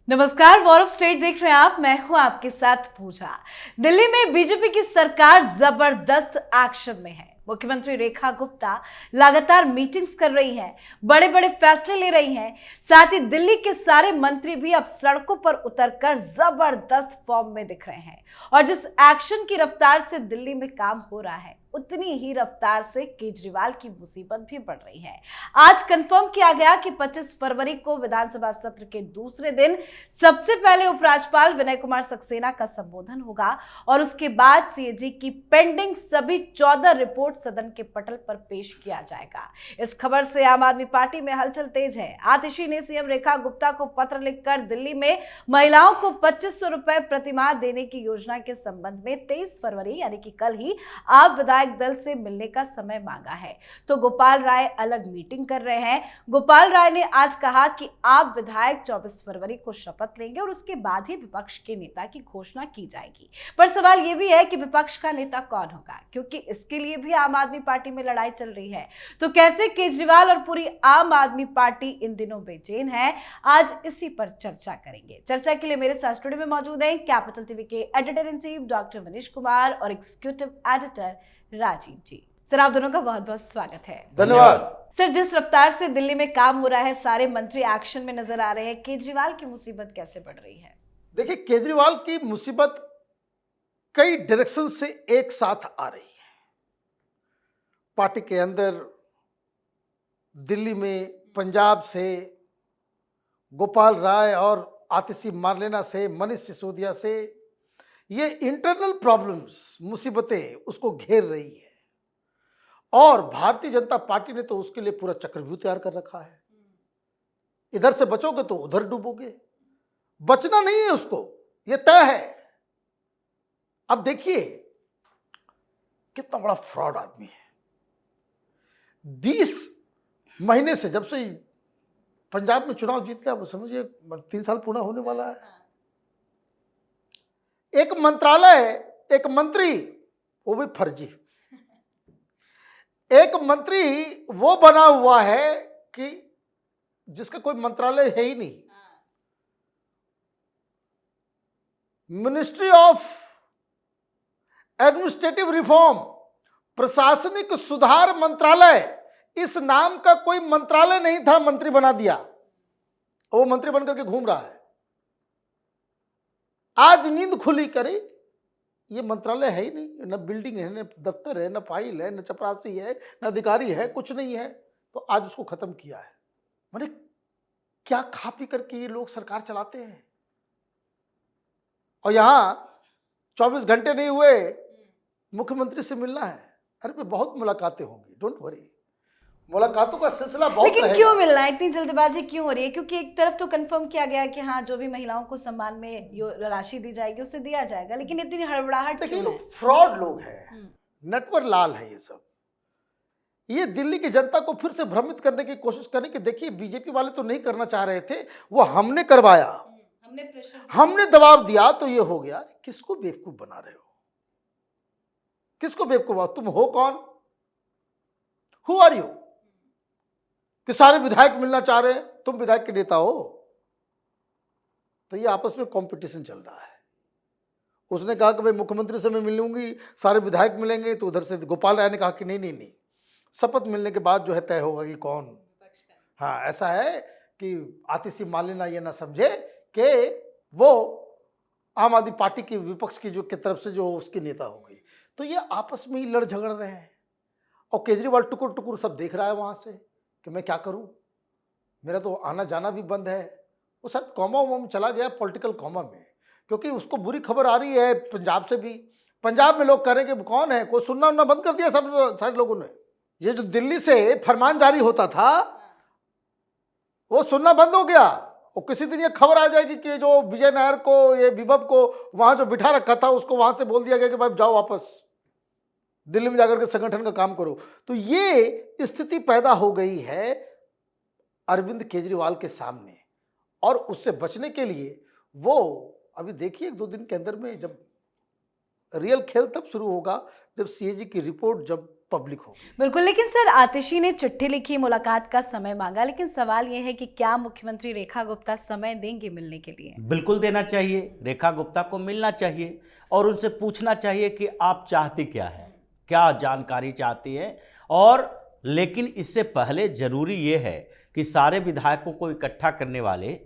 नमस्कार, war state देख रहे हैं आप। मैं हूं आपके साथ पूजा। दिल्ली में बीजेपी की सरकार जबरदस्त एक्शन में है। मुख्यमंत्री रेखा गुप्ता लगातार मीटिंग्स कर रही हैं, बड़े बड़े फैसले ले रही हैं। साथ ही दिल्ली के सारे मंत्री भी अब सड़कों पर उतरकर जबरदस्त फॉर्म में दिख रहे हैं। और जिस एक्शन की रफ्तार से दिल्ली में काम हो रहा है, उतनी ही रफ्तार से केजरीवाल की मुसीबत भी बढ़ रही है। आज कंफर्म किया गया कि 25 फरवरी को विधानसभा सत्र के दूसरे दिन सबसे पहले उपराज्यपाल विनय कुमार सक्सेना का संबोधन होगा और उसके बाद सीएजी की पेंडिंग सभी 14 रिपोर्ट सदन के पटल पर पेश किया जाएगा। इस खबर से आम आदमी पार्टी में हलचल तेज है। आतिशी ने सीएम रेखा गुप्ता को पत्र लिखकर दिल्ली में महिलाओं को 2500 रुपए प्रतिमाह देने की योजना के संबंध में 23 फरवरी यानी कि कल ही आप विधायक दल से मिलने का समय मांगा है। तो गोपाल राय अलग मीटिंग कर रहे हैं। गोपाल राय ने आज कहा कि आप विधायक 24 फरवरी को शपथ लेंगे और उसके बाद ही विपक्ष के नेता की घोषणा की जाएगी। पर सवाल यह भी है कि विपक्ष का नेता कौन होगा, क्योंकि इसके लिए भी आम आदमी पार्टी में लड़ाई चल रही है। तो कैसे केजरीवाल और पूरी आम आदमी पार्टी इन दिनों बेचैन है, आज इसी पर चर्चा करेंगे। चर्चा के लिए मेरे साथ स्टूडियो में मौजूद हैं कैपिटल टीवी के editor in chief doctor Manish Kumar और एग्जीक्यूटिव एडिटर राजीव जी। सर, आप दोनों का बहुत बहुत स्वागत है। धन्यवाद। सर, जिस रफ्तार से दिल्ली में काम हो रहा है, सारे मंत्री एक्शन में नजर आ रहे हैं, केजरीवाल की मुसीबत कैसे बढ़ रही है? देखिए, केजरीवाल की मुसीबत कई डायरेक्शन से एक साथ आ रही है। पार्टी के अंदर, दिल्ली में, पंजाब से, गोपाल राय और आतिशी मार्लेना से, मनीष सिसोदिया से, ये इंटरनल प्रॉब्लम्स, मुसीबतें उसको घेर रही है। और भारतीय जनता पार्टी ने तो उसके लिए पूरा चक्रव्यूह तैयार कर रखा है। इधर से बचोगे तो उधर डूबोगे, बचना नहीं है उसको, यह तय है। अब देखिए कितना बड़ा फ्रॉड आदमी है। 20 महीने से, जब से पंजाब में चुनाव जीत लिया, समझिए 3 साल पूरा होने वाला है। एक मंत्रालय, एक मंत्री, वो भी फर्जी। एक मंत्री वो बना हुआ है कि जिसका कोई मंत्रालय है ही नहीं। मिनिस्ट्री ऑफ एडमिनिस्ट्रेटिव रिफॉर्म, प्रशासनिक सुधार मंत्रालय, इस नाम का कोई मंत्रालय नहीं था, मंत्री बना दिया। वो मंत्री बनकर के घूम रहा है। आज नींद खुली करे, ये मंत्रालय है ही नहीं, न बिल्डिंग है, न दफ्तर है, न फाइल है, न चपरासी है, न अधिकारी है, कुछ नहीं है। तो आज उसको खत्म किया है। माने क्या खा पी करके ये लोग सरकार चलाते हैं। और यहां 24 घंटे नहीं हुए, मुख्यमंत्री से मिलना है। अरे पे बहुत मुलाकातें होंगी, डोंट वरी, मुलाकातों का सिलसिला बहुत लेकिन रहेगा। क्यों मिलना है, इतनी जल्दबाजी क्यों हो रही है? क्योंकि एक तरफ तो कंफर्म किया गया कि हाँ, जो भी महिलाओं को सम्मान में राशि दी जाएगी उसे दिया जाएगा, लेकिन इतनी हड़बड़ाहट देखिए, क्यों लोग है? फ्रॉड लोग हैं, नटवर लाल है ये सब। ये दिल्ली की जनता को फिर से भ्रमित करने की कोशिश करें कि देखिए, बीजेपी वाले तो नहीं करना चाह रहे थे, वो हमने करवाया, हमने दबाव दिया तो ये हो गया। किसको बेवकूफ बना रहे हो? किसको बेवकूफ? तुम हो कौन? हु आर यू कि सारे विधायक मिलना चाह रहे हैं? तुम विधायक के नेता हो? तो ये आपस में कंपटीशन चल रहा है। उसने कहा कि भाई मुख्यमंत्री से मैं मिलूंगी, सारे विधायक मिलेंगे, तो उधर से गोपाल राय ने कहा कि नहीं नहीं नहीं, शपथ मिलने के बाद जो है तय होगा कि कौन। हाँ, ऐसा है कि आतिशी मार्लेना ये ना समझे कि वो आम आदमी पार्टी की, विपक्ष की जो की तरफ से जो उसकी नेता हो गई। तो ये आपस में ही लड़ झगड़ रहे हैं। और केजरीवाल टुकुर टुकुर सब देख रहा है वहां से कि मैं क्या करूं, मेरा तो आना जाना भी बंद है। वो शायद कॉमा में चला गया, पॉलिटिकल कॉमा में, क्योंकि उसको बुरी खबर आ रही है पंजाब से भी। पंजाब में लोग कह रहे हैं कि कौन है, कोई सुनना उनना बंद कर दिया सब सारे लोगों ने। ये जो दिल्ली से फरमान जारी होता था, वो सुनना बंद हो गया। और किसी दिन ये खबर आ जाएगी कि जो विजय नायर को, ये विभव को वहां जो बिठा रखा था, उसको वहां से बोल दिया गया कि भाई जाओ वापस दिल्ली में जाकर के संगठन का काम करो। तो ये स्थिति पैदा हो गई है अरविंद केजरीवाल के सामने। और उससे बचने के लिए वो अभी देखिए 1-2 दिन के अंदर में, जब रियल खेल तब शुरू होगा जब सीएजी की रिपोर्ट जब पब्लिक होगी। बिल्कुल, लेकिन सर आतिशी ने चिट्ठी लिखी, मुलाकात का समय मांगा, लेकिन सवाल यह है कि क्या मुख्यमंत्री रेखा गुप्ता समय देंगे मिलने के लिए? बिल्कुल देना चाहिए, रेखा गुप्ता को मिलना चाहिए और उनसे पूछना चाहिए कि आप चाहती क्या है, क्या जानकारी चाहती हैं। और लेकिन इससे पहले जरूरी ये है कि सारे विधायकों को इकट्ठा करने वाले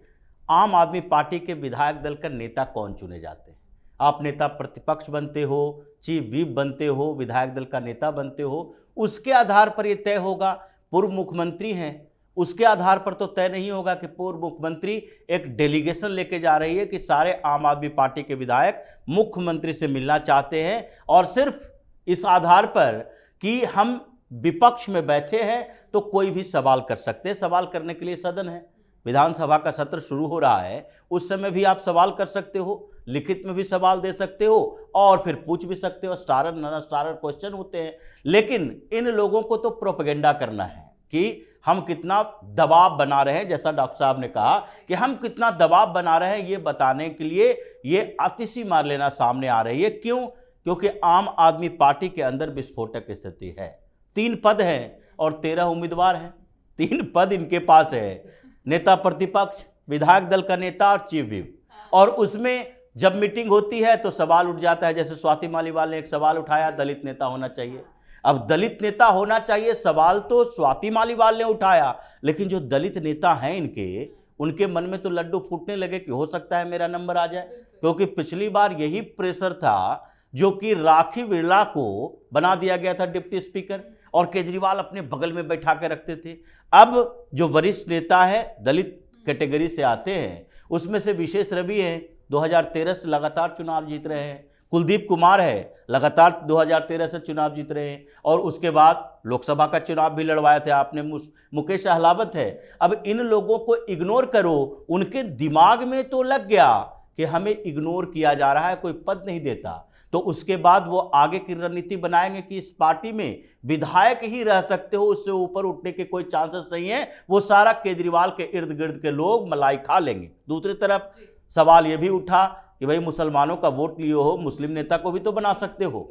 आम आदमी पार्टी के विधायक दल का नेता कौन चुने जाते हैं। आप नेता प्रतिपक्ष बनते हो, चीफ व्हिप बनते हो, विधायक दल का नेता बनते हो, उसके आधार पर यह तय होगा। पूर्व मुख्यमंत्री हैं, उसके आधार पर तो तय नहीं होगा कि पूर्व मुख्यमंत्री एक डेलीगेशन लेके जा रही है कि सारे आम आदमी पार्टी के विधायक मुख्यमंत्री से मिलना चाहते हैं, और सिर्फ इस आधार पर कि हम विपक्ष में बैठे हैं तो कोई भी सवाल कर सकते हैं। सवाल करने के लिए सदन है, विधानसभा का सत्र शुरू हो रहा है, उस समय भी आप सवाल कर सकते हो, लिखित में भी सवाल दे सकते हो और फिर पूछ भी सकते हो। स्टारर नॉन स्टारर क्वेश्चन होते हैं। लेकिन इन लोगों को तो प्रोपेगेंडा करना है कि हम कितना दबाव बना रहे हैं, जैसा डॉक्टर साहब ने कहा कि हम कितना दबाव बना रहे हैं, ये बताने के लिए ये आतिशी मार लेना सामने आ रही है। क्यों? क्योंकि आम आदमी पार्टी के अंदर विस्फोटक स्थिति है। 3 पद हैं और 13 उम्मीदवार हैं। 3 पद इनके पास है, नेता प्रतिपक्ष, विधायक दल का नेता और चीफ व्हिप। और उसमें जब मीटिंग होती है तो सवाल उठ जाता है, जैसे स्वाति मालीवाल ने एक सवाल उठाया, दलित नेता होना चाहिए। अब दलित नेता होना चाहिए, सवाल तो स्वाति मालीवाल ने उठाया, लेकिन जो दलित नेता हैं इनके, उनके मन में तो लड्डू फूटने लगे कि हो सकता है मेरा नंबर आ जाए। क्योंकि पिछली बार यही प्रेशर था जो कि राखी बिरला को बना दिया गया था डिप्टी स्पीकर, और केजरीवाल अपने बगल में बैठा के रखते थे। अब जो वरिष्ठ नेता है दलित कैटेगरी से आते हैं, उसमें से विशेष रवि हैं, 2013 से लगातार चुनाव जीत रहे हैं। कुलदीप कुमार है, लगातार 2013 से चुनाव जीत रहे हैं, और उसके बाद लोकसभा का चुनाव भी लड़वाया था आपने। मुकेश अहलावत है। अब इन लोगों को इग्नोर करो, उनके दिमाग में तो लग गया कि हमें इग्नोर किया जा रहा है, कोई पद नहीं देता। तो उसके बाद वो आगे की रणनीति बनाएंगे कि इस पार्टी में विधायक ही रह सकते हो, उससे ऊपर उठने के कोई चांसेस नहीं है। वो सारा केजरीवाल के इर्द गिर्द के लोग मलाई खा लेंगे। दूसरी तरफ सवाल ये भी उठा कि भाई मुसलमानों का वोट लिए हो, मुस्लिम नेता को भी तो बना सकते हो।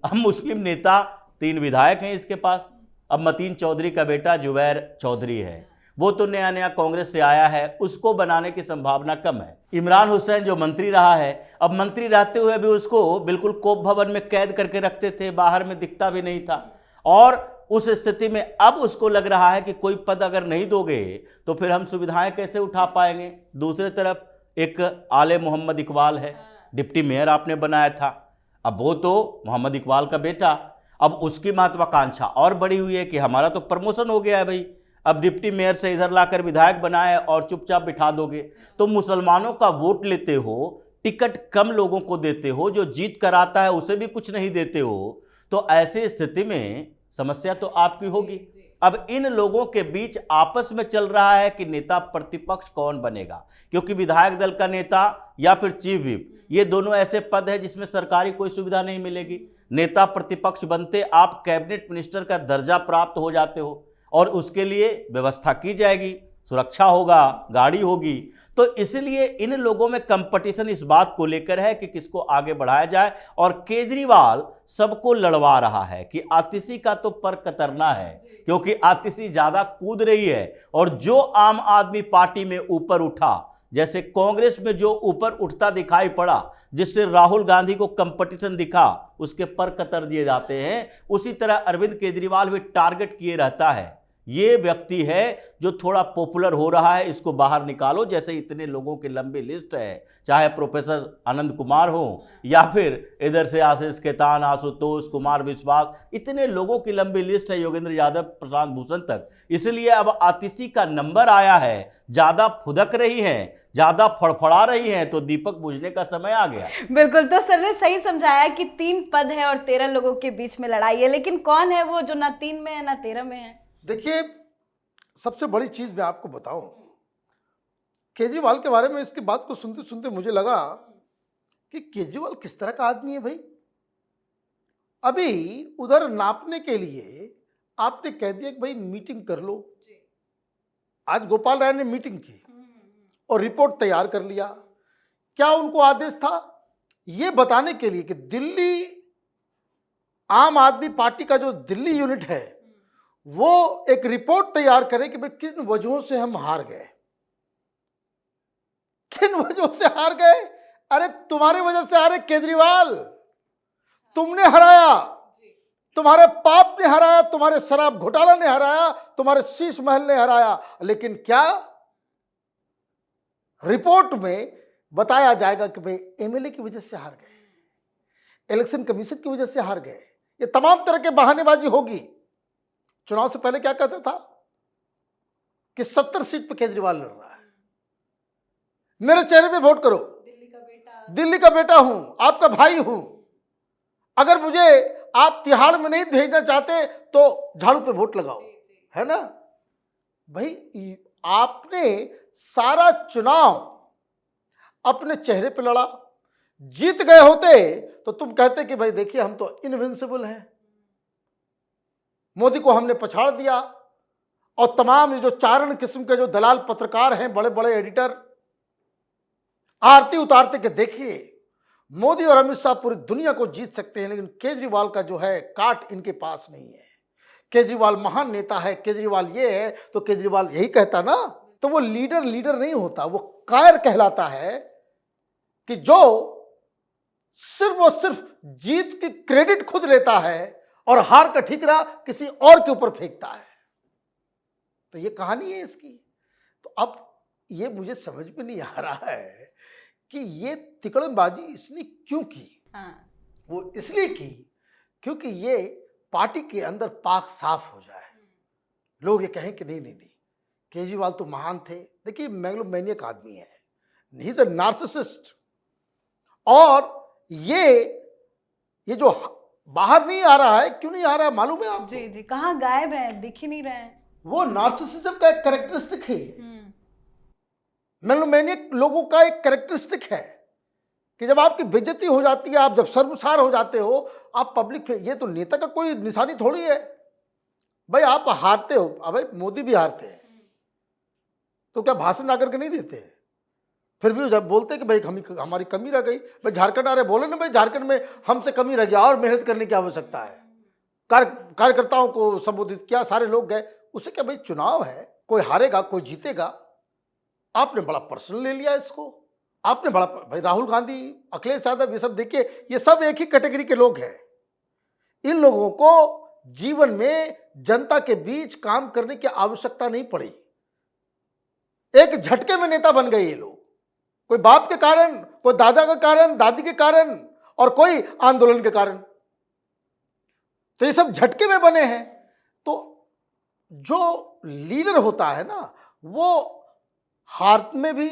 अब मुस्लिम नेता 3 विधायक हैं इसके पास। अब मतीन चौधरी का बेटा जुबैर चौधरी है, वो तो नया नया कांग्रेस से आया है, उसको बनाने की संभावना कम है। इमरान हुसैन जो मंत्री रहा है, अब मंत्री रहते हुए भी उसको बिल्कुल कोप भवन में कैद करके रखते थे, बाहर में दिखता भी नहीं था। और उस स्थिति में अब उसको लग रहा है कि कोई पद अगर नहीं दोगे तो फिर हम सुविधाएं कैसे उठा पाएंगे। दूसरी तरफ एक आले मोहम्मद इकबाल है, डिप्टी मेयर आपने बनाया था, अब वो तो मोहम्मद इकबाल का बेटा। अब उसकी महत्वाकांक्षा और बड़ी हुई है कि हमारा तो प्रमोशन हो गया है भाई, अब डिप्टी मेयर से इधर लाकर विधायक बनाए और चुपचाप बिठा दोगे तो मुसलमानों का वोट लेते हो, टिकट कम लोगों को देते हो, जो जीत कर आता है उसे भी कुछ नहीं देते हो। तो ऐसी स्थिति में समस्या तो आपकी होगी। अब इन लोगों के बीच आपस में चल रहा है कि नेता प्रतिपक्ष कौन बनेगा, क्योंकि विधायक दल का नेता या फिर चीफ व्हिप, ये दोनों ऐसे पद है जिसमें सरकारी कोई सुविधा नहीं मिलेगी। नेता प्रतिपक्ष बनते आप कैबिनेट मिनिस्टर का दर्जा प्राप्त हो जाते हो, और उसके लिए व्यवस्था की जाएगी, सुरक्षा होगा, गाड़ी होगी। तो इसलिए इन लोगों में कंपटीशन इस बात को लेकर है कि किसको आगे बढ़ाया जाए। और केजरीवाल सबको लड़वा रहा है कि आतिशी का तो पर कतरना है, क्योंकि आतिशी ज्यादा कूद रही है। और जो आम आदमी पार्टी में ऊपर उठा, जैसे कांग्रेस में जो ऊपर उठता दिखाई पड़ा, जिससे राहुल गांधी को कंपटीशन दिखा, उसके पर कतर दिए जाते हैं। उसी तरह अरविंद केजरीवाल भी टारगेट किए रहता है। ये व्यक्ति है जो थोड़ा पॉपुलर हो रहा है, इसको बाहर निकालो। जैसे इतने लोगों की लंबी लिस्ट है, चाहे प्रोफेसर आनंद कुमार हो या फिर इधर से आशीष खेतान, आशुतोष कुमार विश्वास, इतने लोगों की लंबी लिस्ट है, योगेंद्र यादव, प्रशांत भूषण तक। इसलिए अब आतिशी का नंबर आया है, ज्यादा फुदक रही है, ज्यादा फड़फड़ा रही हैं, तो दीपक बुझने का समय आ गया। बिल्कुल, तो सर ने सही समझाया कि 3 पद है और 13 लोगों के बीच में लड़ाई है, लेकिन कौन है वो जो ना 3 में है ना 13 में है? देखिए, सबसे बड़ी चीज मैं आपको बताऊं, केजरीवाल के बारे में इसकी बात को सुनते सुनते मुझे लगा कि केजरीवाल किस तरह का आदमी है भाई। अभी उधर नापने के लिए आपने कह दिया कि भाई मीटिंग कर लो। आज गोपाल राय ने मीटिंग की और रिपोर्ट तैयार कर लिया। क्या उनको आदेश था ये बताने के लिए कि दिल्ली आम आदमी पार्टी का जो दिल्ली यूनिट है वो एक रिपोर्ट तैयार करे कि भाई किन वजहों से हम हार गए, किन वजहों से हार गए। अरे तुम्हारे वजह से हारे केजरीवाल, तुमने हराया, तुम्हारे पाप ने हराया, तुम्हारे शराब घोटाला ने हराया, तुम्हारे शीश महल ने हराया। लेकिन क्या रिपोर्ट में बताया जाएगा कि भाई एमएलए की वजह से हार गए, इलेक्शन कमीशन की वजह से हार गए। ये तमाम तरह के बहानेबाजी होगी। चुनाव से पहले क्या कहता था कि 70 सीट पे केजरीवाल लड़ रहा है, मेरे चेहरे पे वोट करो, दिल्ली का बेटा हूं, आपका भाई हूं, अगर मुझे आप तिहाड़ में नहीं भेजना चाहते तो झाड़ू पे वोट लगाओ, है ना भाई। आपने सारा चुनाव अपने चेहरे पे लड़ा, जीत गए होते तो तुम कहते कि भाई देखिए हम तो इनविंसिबल हैं, मोदी को हमने पछाड़ दिया। और तमाम ये जो चारण किस्म के जो दलाल पत्रकार हैं, बड़े बड़े एडिटर, आरती उतारते कि देखिए मोदी और अमित शाह पूरी दुनिया को जीत सकते हैं, लेकिन केजरीवाल का जो है काट इनके पास नहीं है, केजरीवाल महान नेता है, केजरीवाल ये है। तो केजरीवाल यही कहता ना, तो वो लीडर नहीं होता, वो कायर कहलाता है कि जो सिर्फ और सिर्फ जीत की क्रेडिट खुद लेता है और हार का ठीकरा किसी और के ऊपर फेंकता है। तो ये कहानी है इसकी। तो अब ये मुझे समझ में नहीं आ रहा है कि ये तिकड़मबाजी इसने क्यों की। वो इसलिए की क्योंकि ये पार्टी के अंदर पाक साफ हो जाए, लोग ये कहें कि नहीं केजरीवाल तो महान थे। देखिए मेगलोमैनियक आदमी है, ही इज अ नार्सिसिस्ट। और ये जो बाहर नहीं आ रहा है, क्यों नहीं आ रहा है मालूम है आपको? जी कहाँ गायब है, दिख ही नहीं रहे हैं। वो नार्सिसिज्म का एक कैरेक्टरिस्टिक है, मेगलोमैनियक लोगों का एक कैरेक्टरिस्टिक है कि जब आपकी बेइज्जती हो जाती है, आप जब शर्मसार हो जाते हो, आप पब्लिक पे, ये तो नेता का कोई निशानी थोड़ी है भाई। आप हारते हो, अब भाई मोदी भी हारते हैं तो क्या भाषण आकर के नहीं देते, फिर भी जब बोलते हैं कि भाई हमारी कमी रह गई। भाई झारखंड आ रहे, बोले ना भाई झारखंड में हमसे कमी रह गया और मेहनत करने की आवश्यकता है। कार्यकर्ताओं को संबोधित किया, सारे लोग गए, उससे क्या भाई चुनाव है, कोई हारेगा कोई जीतेगा। आपने बड़ा पर्सनल ले लिया इसको, आपने बड़ा, भाई राहुल गांधी, अखिलेश यादव, ये सब देखिए, ये सब एक ही कैटेगरी के लोग हैं। इन लोगों को जीवन में जनता के बीच काम करने की आवश्यकता नहीं पड़ी, एक झटके में नेता बन गए ये लोग, कोई बाप के कारण, कोई दादा के कारण, दादी के कारण, और कोई आंदोलन के कारण। तो ये सब झटके में बने हैं। तो जो लीडर होता है ना, वो हार में भी,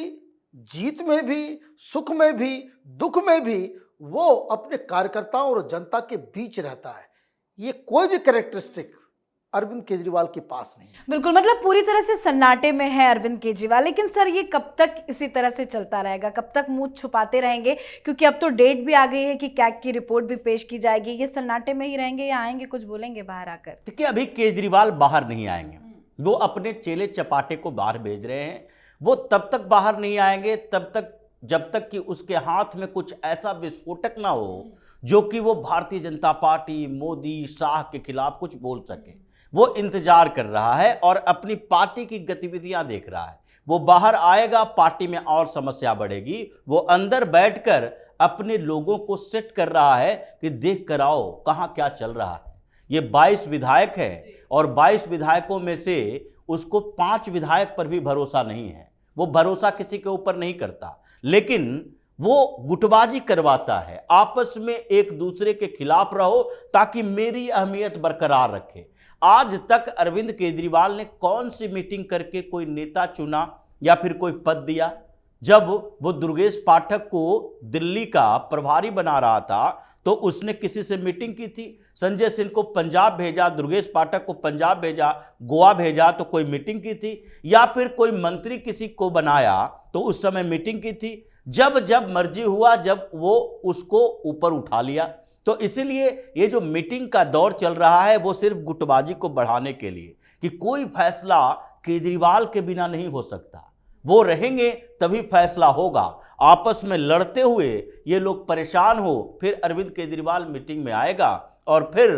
जीत में भी, सुख में भी, दुख में भी वो अपने कार्यकर्ताओं और जनता के बीच रहता है। ये कोई भी कैरेक्टरिस्टिक अरविंद केजरीवाल के पास नहीं है। बिल्कुल, मतलब पूरी तरह से सन्नाटे में है अरविंद केजरीवाल। लेकिन सर ये कब तक इसी तरह से चलता रहेगा, कब तक मुंह छुपाते रहेंगे? क्योंकि अब तो डेट भी आ गई है कि कैग की रिपोर्ट भी पेश की जाएगी। ये सन्नाटे में ही रहेंगे या आएंगे, कुछ बोलेंगे बाहर आकर? देखिए, अभी केजरीवाल बाहर नहीं आएंगे, वो अपने चेले चपाटे को बाहर भेज रहे हैं। वो तब तक बाहर नहीं आएंगे तब तक जब तक कि उसके हाथ में कुछ ऐसा विस्फोटक ना हो जो कि वो भारतीय जनता पार्टी, मोदी, शाह के खिलाफ कुछ बोल सके। वो इंतजार कर रहा है और अपनी पार्टी की गतिविधियां देख रहा है। वो बाहर आएगा, पार्टी में और समस्या बढ़ेगी। वो अंदर बैठकर अपने लोगों को सेट कर रहा है कि देख कर आओ कहाँ क्या चल रहा है। ये 22 विधायक है और 22 विधायकों में से उसको 5 विधायक पर भी भरोसा नहीं है। वो भरोसा किसी के ऊपर नहीं करता, लेकिन वो गुटबाजी करवाता है। आपस में एक दूसरे के खिलाफ रहो ताकि मेरी अहमियत बरकरार रखे। आज तक अरविंद केजरीवाल ने कौन सी मीटिंग करके कोई नेता चुना या फिर कोई पद दिया? जब वो दुर्गेश पाठक को दिल्ली का प्रभारी बना रहा था तो उसने किसी से मीटिंग की थी? संजय सिंह को पंजाब भेजा, दुर्गेश पाठक को पंजाब भेजा, गोवा भेजा तो कोई मीटिंग की थी? या फिर कोई मंत्री किसी को बनाया तो उस समय मीटिंग की थी? जब जब मर्जी हुआ, जब वो उसको ऊपर उठा लिया। तो इसीलिए ये जो मीटिंग का दौर चल रहा है वो सिर्फ गुटबाजी को बढ़ाने के लिए, कि कोई फैसला केजरीवाल के बिना नहीं हो सकता। वो रहेंगे तभी फैसला होगा। आपस में लड़ते हुए ये लोग परेशान हो, फिर अरविंद केजरीवाल मीटिंग में आएगा और फिर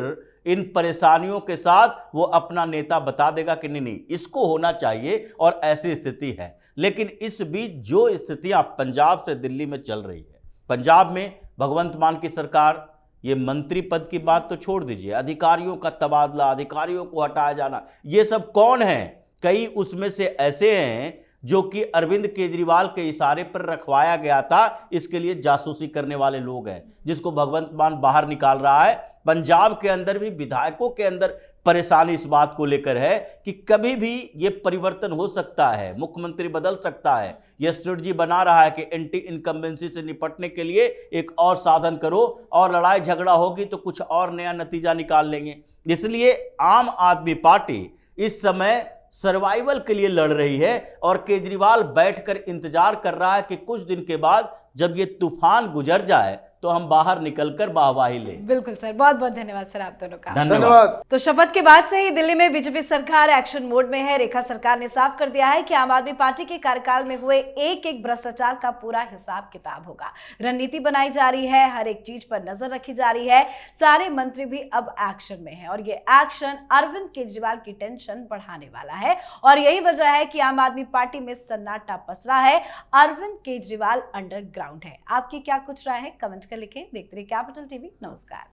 इन परेशानियों के साथ वो अपना नेता बता देगा कि नहीं नहीं इसको होना चाहिए और ऐसी स्थिति है। लेकिन इस बीच जो स्थितियां पंजाब से दिल्ली में चल रही है, पंजाब में भगवंत मान की सरकार, ये मंत्री पद की बात तो छोड़ दीजिए, अधिकारियों का तबादला, अधिकारियों को हटाया जाना, ये सब कौन है? कई उसमें से ऐसे हैं जो कि अरविंद केजरीवाल के इशारे पर रखवाया गया था, इसके लिए जासूसी करने वाले लोग हैं, जिसको भगवंत मान बाहर निकाल रहा है। पंजाब के अंदर भी विधायकों के अंदर परेशानी इस बात को लेकर है कि कभी भी ये परिवर्तन हो सकता है, मुख्यमंत्री बदल सकता है। यह स्ट्रेटजी बना रहा है कि एंटी इनकम्बेंसी से निपटने के लिए एक और साधन करो और लड़ाई झगड़ा होगी तो कुछ और नया नतीजा निकाल लेंगे। इसलिए आम आदमी पार्टी इस समय सर्वाइवल के लिए लड़ रही है और केजरीवाल बैठकर इंतजार कर रहा है कि कुछ दिन के बाद जब ये तूफान गुजर जाए तो हम बाहर निकलकर वाहवाही लें। बिल्कुल सर, बहुत बहुत धन्यवाद सर आप दोनों का। धन्यवाद। तो शपथ के बाद से ही दिल्ली में बीजेपी सरकार एक्शन मोड में है। रेखा सरकार ने साफ कर दिया है कि आम आदमी पार्टी के कार्यकाल में हुए एक एक भ्रष्टाचार का पूरा हिसाब किताब होगा। रणनीति बनाई जा रही है, हर एक चीज पर नजर रखी जा रही है। सारे मंत्री भी अब एक्शन में है और ये एक्शन अरविंद केजरीवाल की टेंशन बढ़ाने वाला है और यही वजह है कि आम आदमी पार्टी में सन्नाटा पसरा है। अरविंद केजरीवाल अंडरग्राउंड है। आपकी क्या कुछ राय है, कमेंट कर लिखें। देखते रहिए कैपिटल टीवी। नमस्कार।